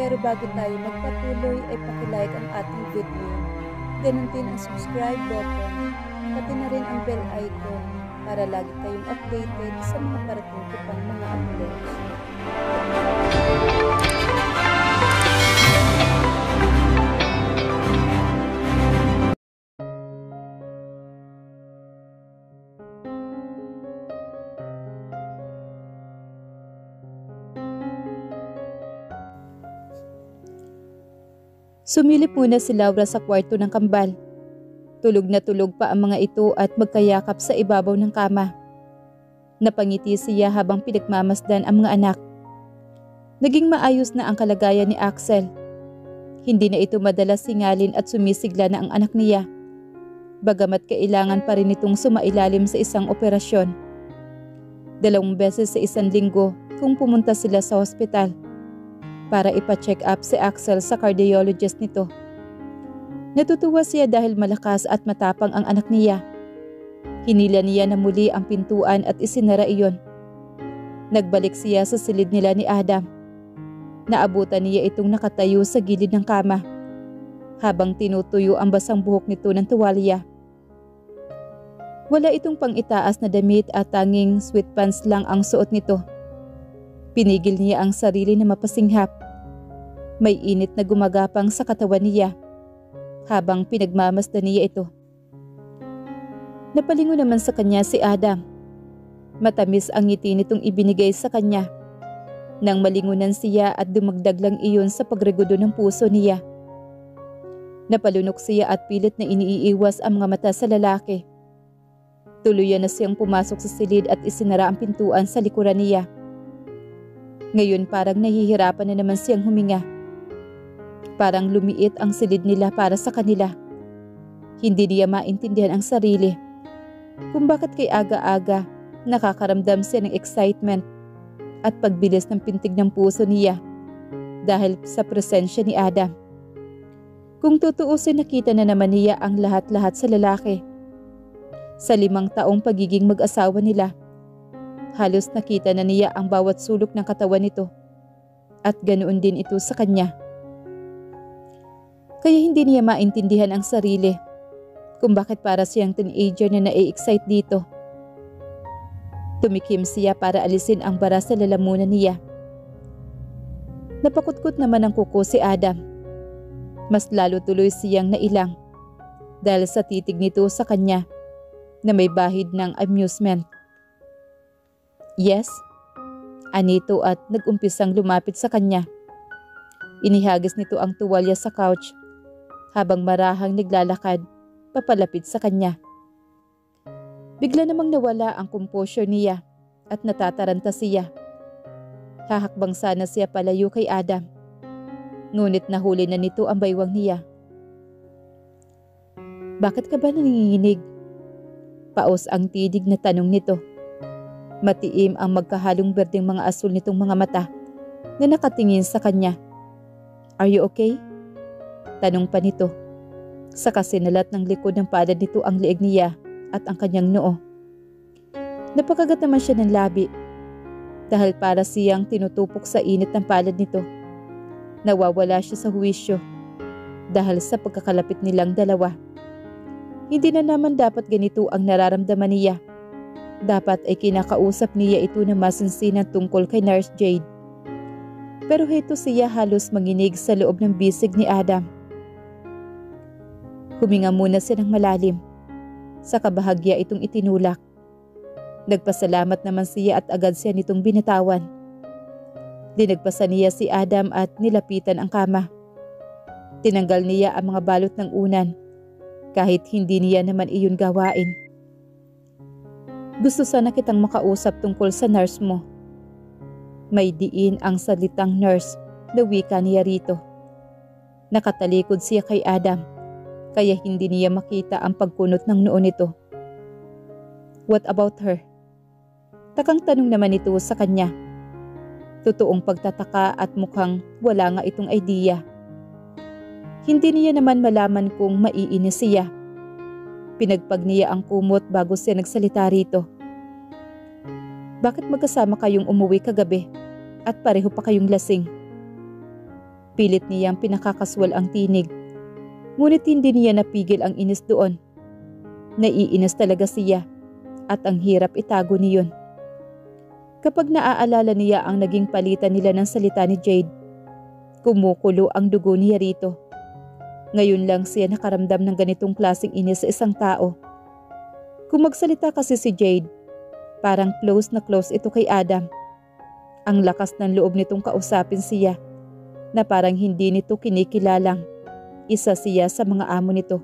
Pero bago tayo magpatuloy ay pakilike ang ating video. Ganun din ang subscribe button, pati na rin ang bell icon para lagi tayong updated sa mga parating ko pang mga uploads. Sumilip muna si Laura sa kwarto ng kambal. Tulog na tulog pa ang mga ito at magkayakap sa ibabaw ng kama. Napangiti siya habang pinagmamasdan ang mga anak. Naging maayos na ang kalagayan ni Axel. Hindi na ito madalas singalin at sumisigla na ang anak niya. Bagamat kailangan pa rin itong sumailalim sa isang operasyon. 2 beses sa isang linggo kung pumunta sila sa hospital para ipa-check up si Axel sa cardiologist nito. Natutuwa siya dahil malakas at matapang ang anak niya. Hinila niya na muli ang pintuan at isinara iyon. Nagbalik siya sa silid nila ni Adam. Naabutan niya itong nakatayo sa gilid ng kama habang tinutuyo ang basang buhok nito ng tuwalya. Wala itong pang-itaas na damit at tanging sweatpants lang ang suot nito. Pinigil niya ang sarili na mapasinghap. May init na gumagapang sa katawan niya habang pinagmamasdan niya ito. Napalingon naman sa kanya si Adam. Matamis ang ngiti nitong ibinigay sa kanya. Nang malingunan siya at dumagdag lang iyon sa pagregudo ng puso niya. Napalunok siya at pilit na iniiwas ang mga mata sa lalaki. Tuluyan na siyang pumasok sa silid at isinara ang pintuan sa likuran niya. Ngayon parang nahihirapan na naman siyang huminga. Parang lumiit ang silid nila para sa kanila. Hindi niya maintindihan ang sarili. Kung bakit kay aga-aga nakakaramdam siya ng excitement at pagbilis ng pintig ng puso niya dahil sa presensya ni Adam. Kung tutuusin, nakita na naman niya ang lahat-lahat sa lalaki. Sa 5 taong pagiging mag-asawa nila, halos nakita na niya ang bawat sulok ng katawan nito at ganoon din ito sa kanya. Kaya hindi niya maintindihan ang sarili kung bakit para siyang teenager na nai-excite dito. Tumikim siya para alisin ang bara sa lalamunan niya. Napakutkot naman ang kuko si Adam. Mas lalo tuloy siyang nailang dahil sa titig nito sa kanya na may bahid ng amusement. Yes, anito at nag-umpisang lumapit sa kanya. Inihagis nito ang tuwalya sa couch habang marahang naglalakad papalapit sa kanya. Bigla namang nawala ang composure niya at natataranta siya. Hahakbang sana siya palayo kay Adam. Ngunit nahuli na nito ang baywang niya. Bakit ka ba nanginginig? Paos ang tidig na tanong nito. Matiim ang magkahalong berdeng mga asul nitong mga mata na nakatingin sa kanya. Are you okay? Tanong pa nito. Sa kasinalat ng likod ng palad nito ang leeg niya at ang kanyang noo. Napakagat naman siya ng labi dahil para siyang tinutupok sa init ng palad nito. Nawawala siya sa huwisyo dahil sa pagkakalapit nilang dalawa. Hindi na naman dapat ganito ang nararamdaman niya. Dapat ay kinakausap niya ito na masinsinan tungkol kay Nurse Jade. Pero heto siya halos manginig sa loob ng bisig ni Adam. Huminga muna siya ng malalim. Sa kabahagya itong itinulak. Nagpasalamat naman siya at agad siya nitong binatawan. Dinagpasan niya si Adam at nilapitan ang kama. Tinanggal niya ang mga balot ng unan kahit hindi niya naman iyon gawain. Gusto sana kitang makausap tungkol sa nurse mo. May diin ang salitang nurse na wika niya rito. Nakatalikod siya kay Adam kaya hindi niya makita ang pagkunot ng noo nito. What about her? Takang tanong naman ito sa kanya. Totoong pagtataka at mukhang wala nga itong idea. Hindi niya naman malaman kung maiinis siya. Pinagpag niya ang kumot bago siya nagsalita rito. Bakit magkasama kayong umuwi kagabi at pareho pa kayong lasing? Pilit niyang pinakakaswal ang tinig. Ngunit hindi niya napigil ang inis doon. Naiinis talaga siya at ang hirap itago niyon. Kapag naaalala niya ang naging palitan nila ng salita ni Jade, kumukulo ang dugo niya rito. Ngayon lang siya nakaramdam ng ganitong klaseng inis sa isang tao. Kung magsalita kasi si Jade, parang close na close ito kay Adam. Ang lakas ng loob nitong kausapin siya na parang hindi nito kinikilalang isa siya sa mga amo nito.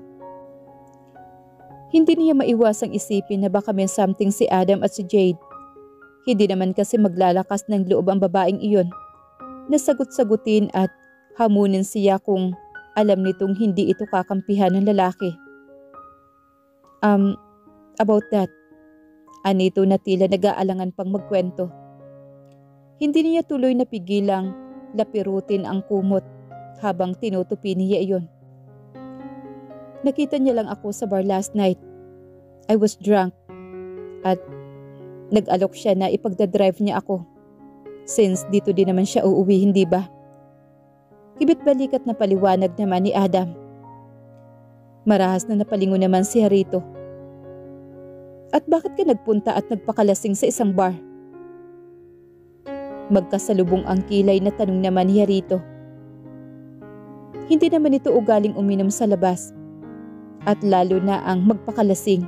Hindi niya maiwasang isipin na baka may something si Adam at si Jade. Hindi naman kasi maglalakas ng loob ang babaeng iyon na sagot-sagutin at hamunin siya kung alam nitong hindi ito kakampihan ng lalaki. About that, anito na tila nag-aalangan pang magkwento. Hindi niya tuloy napigilang lapirutin ang kumot habang tinutupi niya iyon. Nakita niya lang ako sa bar last night. I was drunk at nag-alok siya na ipagdadrive niya ako. Since dito din naman siya uuwi, hindi ba? Kibit-balikat na paliwanag naman ni Adam. Marahas na napalingon naman si Harito. At bakit ka nagpunta at nagpakalasing sa isang bar? Magkasalubong ang kilay na tanong naman ni Harito. Hindi naman ito ugaling uminom sa labas. At lalo na ang magpakalasing.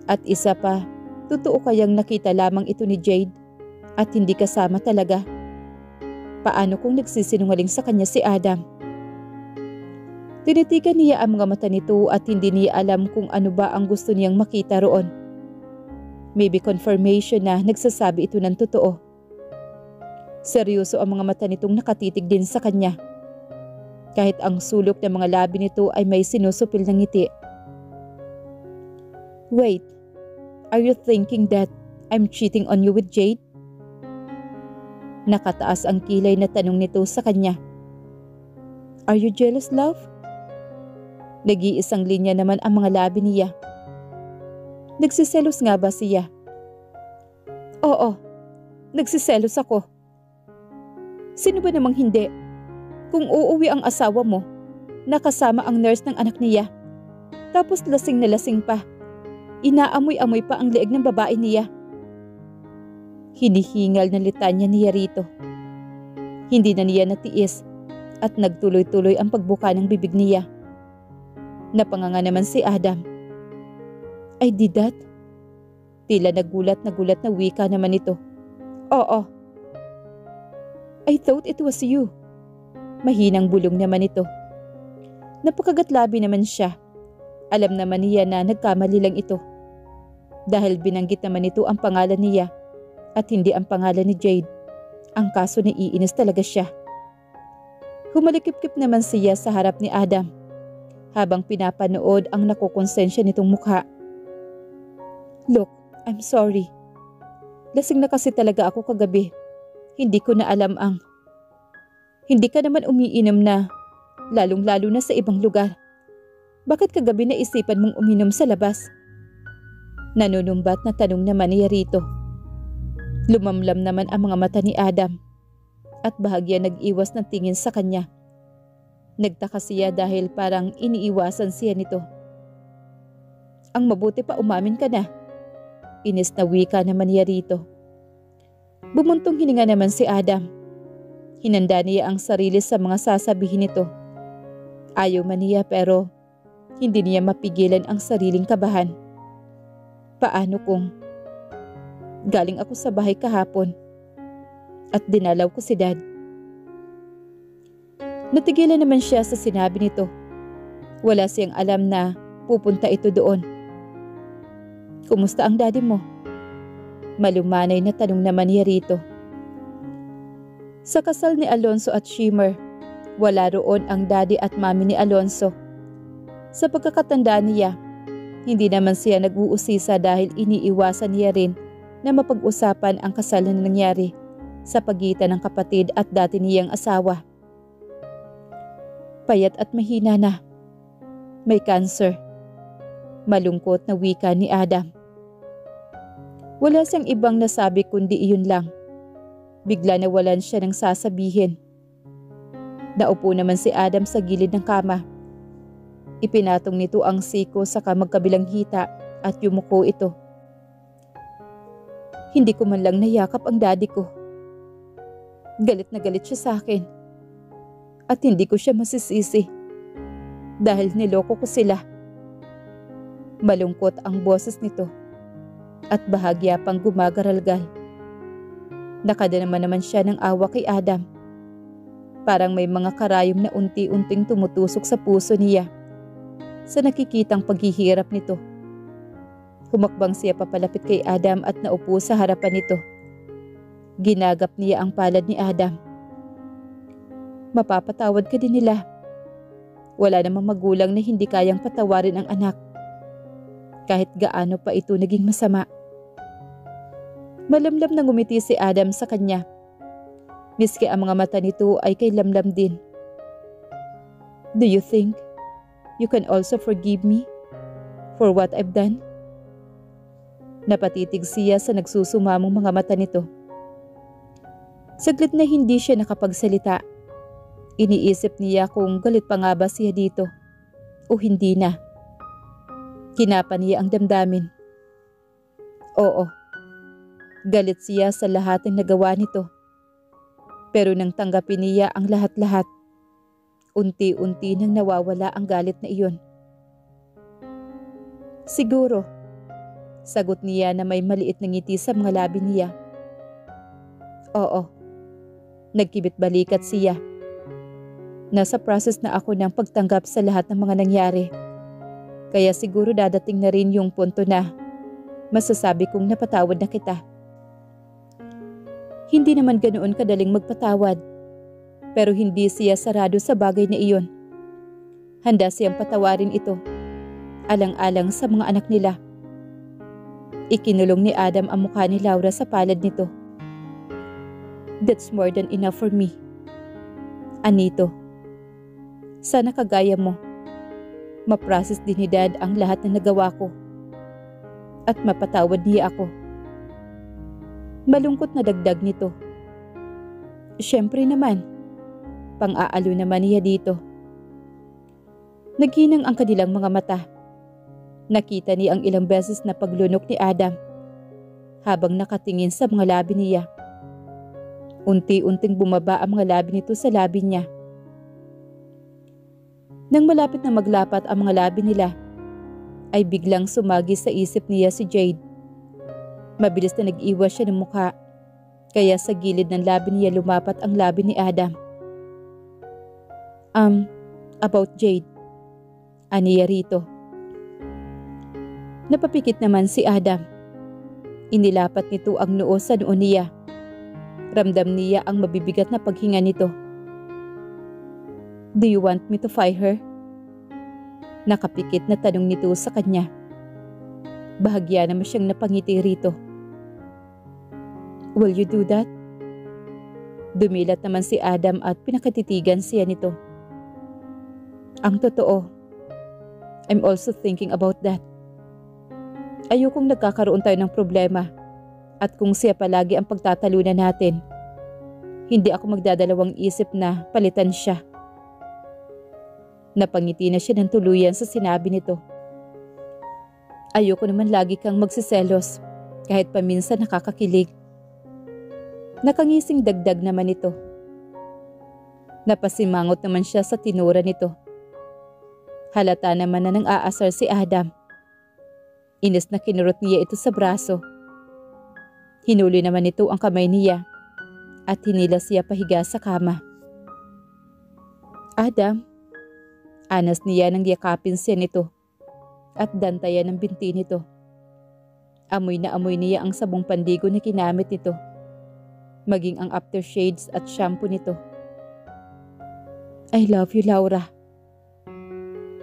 At isa pa, totoo kayang nakita lamang ito ni Jade at hindi kasama talaga? Paano kung nagsisinungaling sa kanya si Adam? Tinitigan niya ang mga mata nito at hindi niya alam kung ano ba ang gusto niyang makita roon. Maybe confirmation na nagsasabi ito ng totoo. Seryoso ang mga mata nitong nakatitig din sa kanya. Kahit ang sulok ng mga labi nito ay may sinusupil ng ngiti. Wait, are you thinking that I'm cheating on you with Jade? Nakataas ang kilay na tanong nito sa kanya. Are you jealous, love? Nag-iisang linya naman ang mga labi niya. Nagsiselos nga ba siya? Oo, nagsiselos ako. Sino ba namang hindi? Kung uuwi ang asawa mo, nakasama ang nurse ng anak niya, tapos lasing na lasing pa, inaamoy-amoy pa ang leeg ng babae niya. Hinihingal na litanya niya rito. Hindi na niya natiis at nagtuloy-tuloy ang pagbuka ng bibig niya. Napanganga naman si Adam. I did that? Tila nagulat na wika naman ito. Oo. I thought it was you. Mahinang bulong naman ito. Napakagatlabi naman siya. Alam naman niya na nagkamali lang ito. Dahil binanggit naman ito ang pangalan niya at hindi ang pangalan ni Jade. Ang kaso na iinis talaga siya. Humalikip-kip naman siya sa harap ni Adam habang pinapanood ang nakukonsensya nitong mukha. Look, I'm sorry. Lasing na kasi talaga ako kagabi. Hindi ko na alam ang... Hindi ka naman umiinom na, lalong-lalo na sa ibang lugar. Bakit kagabi naisipan mong uminom sa labas? Nanunumbat na tanong naman niya rito. Lumamlam naman ang mga mata ni Adam at bahagya nag-iwas ng tingin sa kanya. Nagtaka siya dahil parang iniiwasan siya nito. Ang mabuti pa umamin ka na. Inis na wika naman niya rito. Bumuntong hininga naman si Adam. Hinanda niya ang sarili sa mga sasabihin nito. Ayaw man niya pero hindi niya mapigilan ang sariling kabahan. Paano kung galing ako sa bahay kahapon at dinalaw ko si Dad? Natigilan naman siya sa sinabi nito. Wala siyang alam na pupunta ito doon. Kumusta ang daddy mo? Malumanay na tanong naman niya rito. Sa kasal ni Alonso at Shimmer, wala roon ang daddy at mami ni Alonso. Sa pagkakatanda niya, hindi naman siya nag-uusisa dahil iniiwasan niya rin na mapag-usapan ang kasal na nangyari sa pagitan ng kapatid at dati niyang asawa. Payat at mahina na. May cancer. Malungkot na wika ni Adam. Wala siyang ibang nasabi kundi iyon lang. Bigla nawalan siya ng sasabihin. Naupo naman si Adam sa gilid ng kama. Ipinatong nito ang siko sa magkabilang hita at yumuko ito. Hindi ko man lang nayakap ang daddy ko. Galit na galit siya sa akin. At hindi ko siya masisisi. Dahil niloko ko sila. Malungkot ang boses nito. At bahagya pang gumagaralgal. Nakadama naman siya ng awa kay Adam. Parang may mga karayom na unti-unting tumutusok sa puso niya sa nakikitang paghihirap nito. Humakbang siya papalapit kay Adam at naupo sa harapan nito. Ginagap niya ang palad ni Adam. Mapapatawad ka din nila. Wala namang magulang na hindi kayang patawarin ang anak. Kahit gaano pa ito naging masama. Malamlam na ngumiti si Adam sa kanya. Miski ang mga mata nito ay kay lamlam din. Do you think you can also forgive me for what I've done? Napatitig siya sa nagsusumamong mga mata nito. Saglit na hindi siya nakapagsalita. Iniisip niya kung galit pa nga ba siya dito o hindi na. Kinapa niya ang damdamin. Oo, galit siya sa lahat ng nagawa nito. Pero nang tanggapin niya ang lahat-lahat, unti-unti nang nawawala ang galit na iyon. Siguro, sagot niya na may maliit na ngiti sa mga labi niya. Oo, nagkibit balikat siya. Nasa process na ako ng pagtanggap sa lahat ng mga nangyari. Kaya siguro dadating na rin yung punto na masasabi kong napatawad na kita. Hindi naman ganoon kadaling magpatawad. Pero hindi siya sarado sa bagay na iyon. Handa siyang patawarin ito. Alang-alang sa mga anak nila. Ikinulong ni Adam ang mukha ni Laura sa palad nito. That's more than enough for me. Anito, sana kagaya mo. Ma-process din ni Dad ang lahat na nagawa ko. At mapatawad niya ako. Malungkot na dagdag nito. Siyempre naman, pang-aalo naman niya dito. Naghinang ang kanilang mga mata. Nakita niya ang ilang beses na paglunok ni Adam habang nakatingin sa mga labi niya. Unti-unting bumaba ang mga labi nito sa labi niya. Nang malapit na maglapat ang mga labi nila, ay biglang sumagi sa isip niya si Jade. Mabilis na nag-iwas siya ng mukha, kaya sa gilid ng labi niya lumapat ang labi ni Adam. About Jade. Aniya rito. Napapikit naman si Adam. Inilapat nito ang noo sa noo niya. Ramdam niya ang mabibigat na paghinga nito. Do you want me to fight her? Nakapikit na tanong nito sa kanya. Bahagya naman siyang napangiti rito. Will you do that? Dumilat naman si Adam at pinakatitigan siya nito. Ang totoo, I'm also thinking about that. Ayokong nagkakaroon tayo ng problema at kung siya palagi ang pagtatalunan natin, hindi ako magdadalawang isip na palitan siya. Napangiti na siya ng tuluyan sa sinabi nito. Ayoko naman lagi kang magsiselos kahit paminsan nakakakilig. Nakangising dagdag naman ito. Napasimangot naman siya sa tinura nito. Halata naman na nang aasar si Adam. Inis na kinurot niya ito sa braso. Hinuli naman ito ang kamay niya at hinilas siya pahiga sa kama. Adam, anas niya nang yakapin siya nito at dantayan ng binti nito. Amoy na amoy niya ang sabong pandigo na kinamit nito, maging ang aftershades at shampoo nito. I love you, Laura.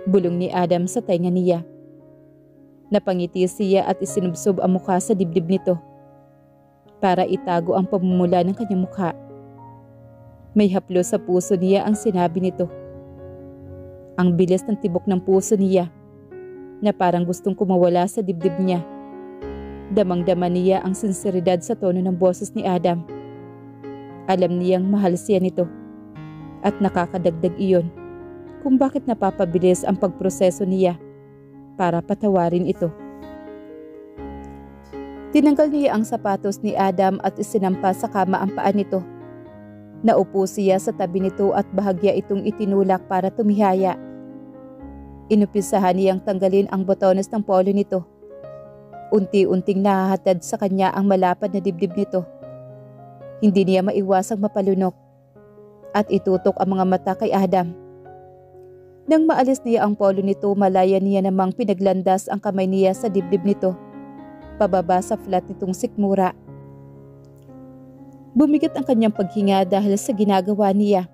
Bulong ni Adam sa tainga niya. Napangiti siya at isinubsob ang mukha sa dibdib nito para itago ang pamumula ng kanyang mukha. May haplo sa puso niya ang sinabi nito. Ang bilis ng tibok ng puso niya na parang gustong kumawala sa dibdib niya. Damang-dama niya ang sinseridad sa tono ng boses ni Adam. Alam niyang mahal siya nito At nakakadagdag iyon kung bakit napapabilis ang pagproseso niya para patawarin ito. Tinanggal niya ang sapatos ni Adam at isinampa sa kama ang paa nito. Naupo siya sa tabi nito at bahagya itong itinulak para tumihaya. Inupisahan niyang tanggalin ang botones ng polo nito. Unti-unting nahahatid sa kanya ang malapad na dibdib nito. Hindi niya maiwasang mapalunok at itutok ang mga mata kay Adam. Nang maalis niya ang polo nito, malaya niya namang pinaglandas ang kamay niya sa dibdib nito, pababa sa flat nitong sikmura. Bumigat ang kanyang paghinga dahil sa ginagawa niya.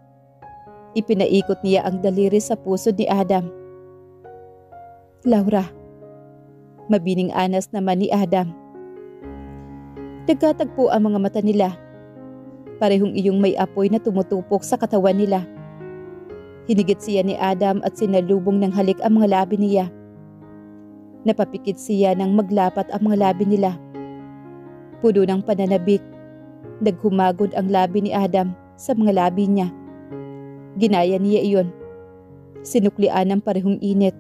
Ipinaikot niya ang daliri sa puso ni Adam. Laura. Mabining anas naman ni Adam. Nagkatagpo ang mga mata nila. Parehong iyong may apoy na tumutupok sa katawan nila. Hinigit siya ni Adam at sinalubong ng halik ang mga labi niya. Napapikit siya nang maglapat ang mga labi nila. Puno ng pananabik, naghumagod ang labi ni Adam sa mga labi niya. Ginaya niya iyon. Sinuklian ng parehong init,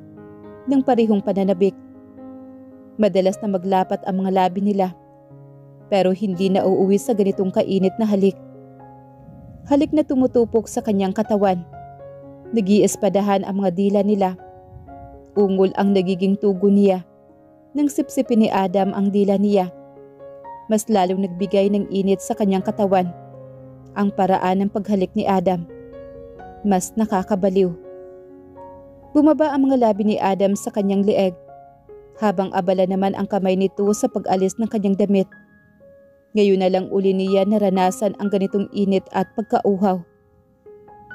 ng parehong pananabik. Madalas na maglapat ang mga labi nila, pero hindi na uuwi sa ganitong kainit na halik. Halik na tumutupok sa kanyang katawan. Nag-iespadahan ang mga dila nila. Ungol ang nagiging tugo niya. Nang sipsipin ni Adam ang dila niya, mas lalong nagbigay ng init sa kanyang katawan. Ang paraan ng paghalik ni Adam, mas nakakabaliw. Bumaba ang mga labi ni Adam sa kanyang leeg, habang abala naman ang kamay nito sa pag-alis ng kanyang damit. Ngayon na lang uli niya naranasan ang ganitong init at pagkauhaw.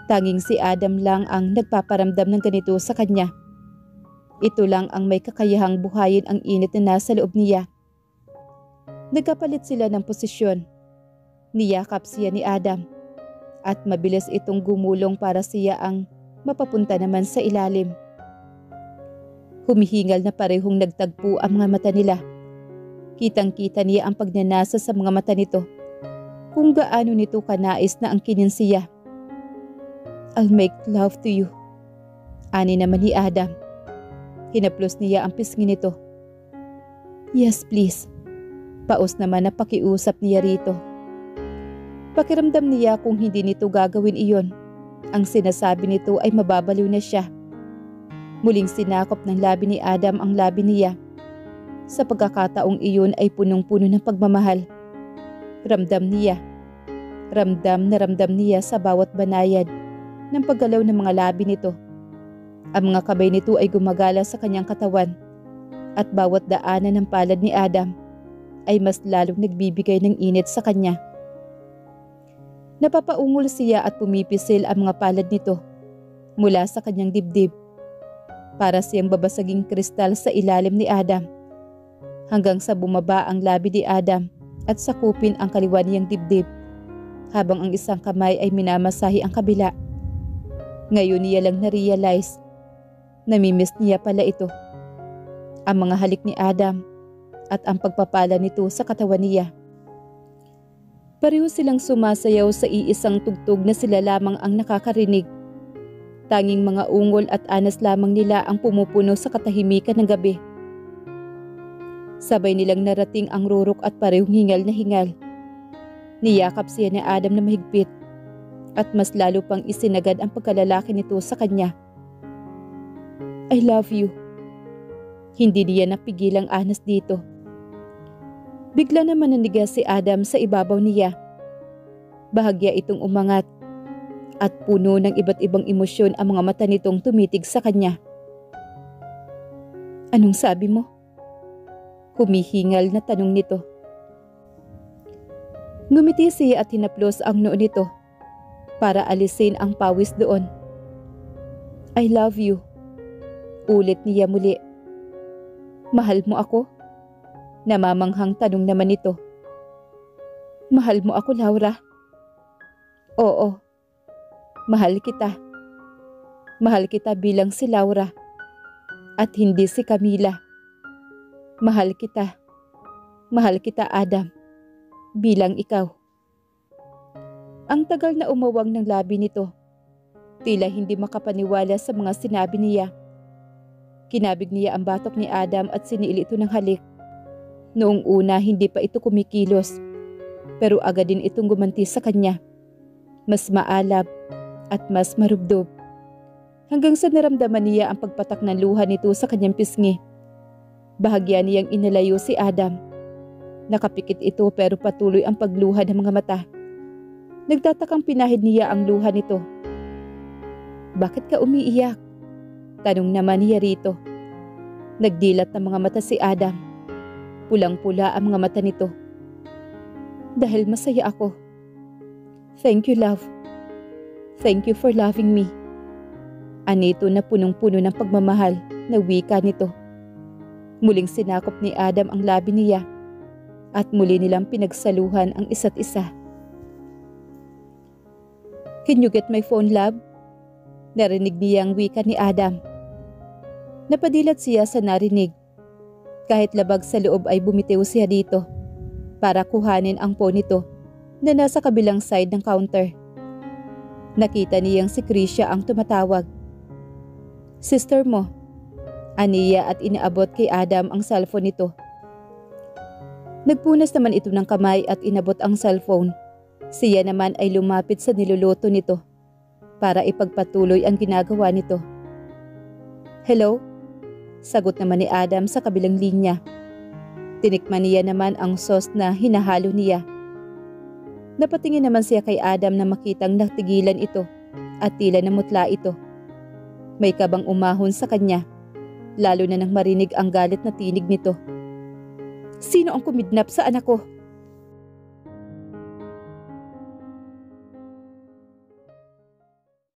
Tanging si Adam lang ang nagpaparamdam ng ganito sa kanya. Ito lang ang may kakayahang buhayin ang init na nasa loob niya. Nagkapalit sila ng posisyon. Niyakap siya ni Adam at mabilis itong gumulong para siya ang mapapunta naman sa ilalim. Humihingal na parehong nagtagpo ang mga mata nila. Kitang-kita niya ang pagnanasa sa mga mata nito, kung gaano nito kanais na angkinin siya. I'll make love to you. Ani naman ni Adam. Hinaplos niya ang pisngi nito. Yes, please. Paos naman na pakiusap niya rito. Pakiramdam niya kung hindi nito gagawin iyon, ang sinasabi nito ay mababaliw na siya. Muling sinakop ng labi ni Adam ang labi niya. Sa pagkakataong iyon ay punong-puno ng pagmamahal. Ramdam na ramdam niya sa bawat banayad ng paggalaw ng mga labi nito. Ang mga kamay nito ay gumagala sa kanyang katawan at bawat daanan ng palad ni Adam ay mas lalong nagbibigay ng init sa kanya. Napapaungol siya at pumipisil ang mga palad nito mula sa kanyang dibdib. Para siyang babasaging kristal sa ilalim ni Adam, hanggang sa bumaba ang labi ni Adam at sakupin ang kaliwa niyang dibdib, habang ang isang kamay ay minamasahi ang kabila. Ngayon niya lang na-realize, namimiss niya pala ito. Ang mga halik ni Adam at ang pagpapala nito sa katawan niya. Pareho silang sumasayaw sa iisang tugtog na sila lamang ang nakakarinig. Tanging mga ungol at anas lamang nila ang pumupuno sa katahimikan ng gabi. Sabay nilang narating ang rurok at parehong hingal na hingal. Niyakap siya ni Adam na mahigpit at mas lalo pang isinagad ang pagkalalaki nito sa kanya. I love you. Hindi niya napigilang anas dito. Bigla naman nanigas si Adam sa ibabaw niya. Bahagya itong umangat at puno ng iba't ibang emosyon ang mga mata nitong tumitig sa kanya. Anong sabi mo? Humihingal na tanong nito. Ngumiti siya at hinaplos ang noo nito para alisin ang pawis doon. I love you. Ulit niya muli. Mahal mo ako? Namamanghang tanong naman nito. Mahal mo ako, Laura? Oo. Mahal kita. Mahal kita bilang si Laura at hindi si Camila. Mahal kita. Mahal kita, Adam, bilang ikaw. Ang tagal na umawang ng labi nito. Tila hindi makapaniwala sa mga sinabi niya. Kinabig niya ang batok ni Adam at siniil ito ng halik. Noong una hindi pa ito kumikilos, pero agad din itong gumanti sa kanya. Mas maalab at mas marubdob. Hanggang sa naramdaman niya ang pagpatak ng luha nito sa kanyang pisngi. Bahagya niyang inalayo si Adam. Nakapikit ito pero patuloy ang pagluha ng mga mata. Nagtatakang pinahid niya ang luha nito. "Bakit ka umiiyak?" Tanong naman niya rito. Nagdilat ng mga mata si Adam. Pulang-pula ang mga mata nito. "Dahil masaya ako." "Thank you, love. Thank you for loving me." Anito na punong-puno ng pagmamahal na wika nito. Muling sinakop ni Adam ang labi niya at muli nilang pinagsaluhan ang isa't isa. "Can you get my phone, love?" Narinig niya ang wika ni Adam. Napadilat siya sa narinig. Kahit labag sa loob ay bumitiw siya dito para kuhanin ang phone nito na nasa kabilang side ng counter. Nakita niyang si Krisha ang tumatawag. "Sister mo," aniya at inaabot kay Adam ang cellphone nito. Nagpunas naman ito ng kamay at inabot ang cellphone. Siya naman ay lumapit sa niluluto nito para ipagpatuloy ang ginagawa nito. "Hello?" Sagot naman ni Adam sa kabilang linya. Tinikman niya naman ang sauce na hinahalo niya. Napatingin naman siya kay Adam na makitang natigilan ito at tila namutla ito. May kabang umahon sa kanya, lalo na nang marinig ang galit na tinig nito. "Sino ang kumidnap sa anak ko?"